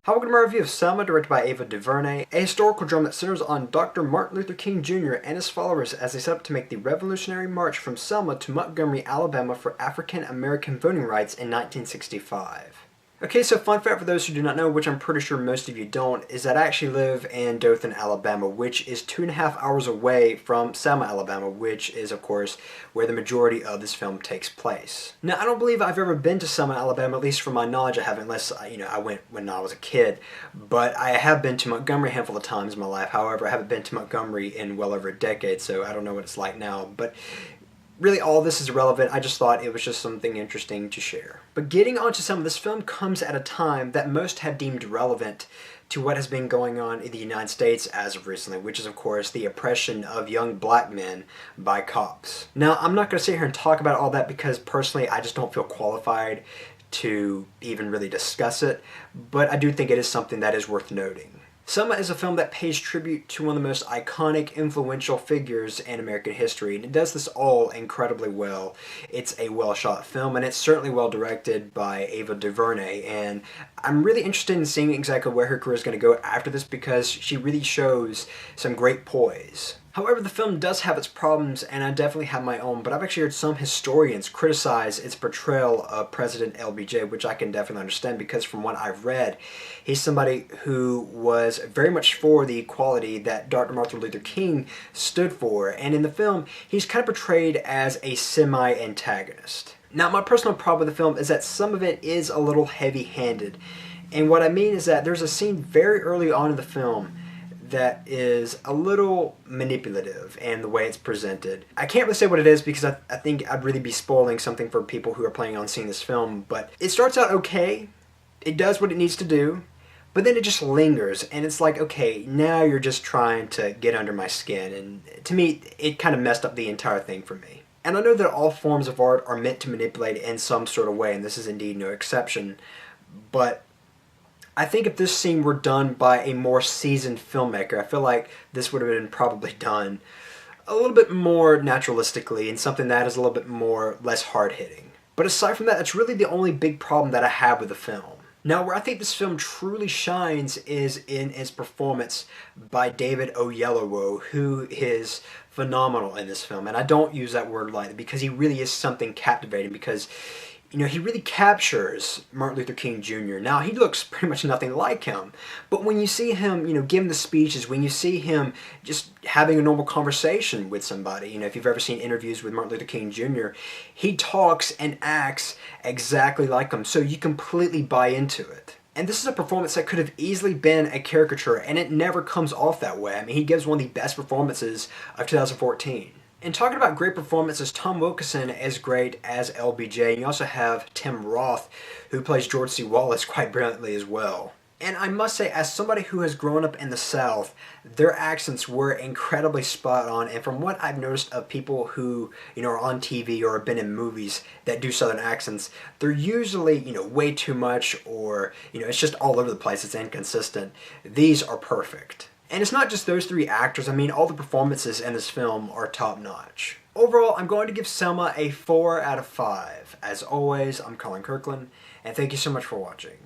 Hi, welcome to my review of Selma, directed by Ava DuVernay, a historical drama that centers on Dr. Martin Luther King Jr. and his followers as they set up to make the revolutionary march from Selma to Montgomery, Alabama for African American voting rights in 1965. Okay, so fun fact for those who do not know, which I'm pretty sure most of you don't, is that I actually live in Dothan, Alabama, which is 2.5 hours away from Selma, Alabama, which is, of course, where the majority of this film takes place. Now, I don't believe I've ever been to Selma, Alabama, at least from my knowledge I haven't, unless, I went when I was a kid, but I have been to Montgomery a handful of times in my life. However, I haven't been to Montgomery in well over a decade, so I don't know what it's like now, but really, all this is irrelevant. I just thought it was just something interesting to share. But getting onto some of this film comes at a time that most have deemed relevant to what has been going on in the United States as of recently, which is, of course, the oppression of young black men by cops. Now, I'm not going to sit here and talk about all that because, personally, I just don't feel qualified to even really discuss it, but I do think it is something that is worth noting. Selma is a film that pays tribute to one of the most iconic, influential figures in American history, and it does this all incredibly well. It's a well-shot film, and it's certainly well-directed by Ava DuVernay, and I'm really interested in seeing exactly where her career is going to go after this because she really shows some great poise. However, the film does have its problems, and I definitely have my own, but I've actually heard some historians criticize its portrayal of President LBJ, which I can definitely understand because from what I've read, he's somebody who was very much for the equality that Dr. Martin Luther King stood for, and in the film, he's kind of portrayed as a semi-antagonist. Now, my personal problem with the film is that some of it is a little heavy-handed, and what I mean is that there's a scene very early on in the film that is a little manipulative in the way it's presented. I can't really say what it is because I think I'd really be spoiling something for people who are planning on seeing this film, but it starts out okay, it does what it needs to do, but then it just lingers, and it's like, okay, now you're just trying to get under my skin, and to me, it kind of messed up the entire thing for me. And I know that all forms of art are meant to manipulate in some sort of way, and this is indeed no exception, but I think if this scene were done by a more seasoned filmmaker, I feel like this would have been probably done a little bit more naturalistically and something that is a little bit less hard-hitting. But aside from that, that's really the only big problem that I have with the film. Now, where I think this film truly shines is in its performance by David Oyelowo, who is phenomenal in this film. And I don't use that word lightly because he really is something captivating because he really captures Martin Luther King Jr. Now, he looks pretty much nothing like him, but when you see him, giving the speeches, when you see him just having a normal conversation with somebody, if you've ever seen interviews with Martin Luther King Jr., he talks and acts exactly like him, so you completely buy into it. And this is a performance that could have easily been a caricature, and it never comes off that way. I mean, he gives one of the best performances of 2014. And talking about great performances, Tom Wilkinson is great as LBJ, and you also have Tim Roth, who plays George C. Wallace quite brilliantly as well. And I must say, as somebody who has grown up in the South, their accents were incredibly spot on, and from what I've noticed of people who, are on TV or have been in movies that do Southern accents, they're usually, way too much, or, it's just all over the place, it's inconsistent. These are perfect. And it's not just those three actors, I mean, all the performances in this film are top-notch. Overall, I'm going to give Selma a 4 out of 5. As always, I'm Colyn Kirkland, and thank you so much for watching.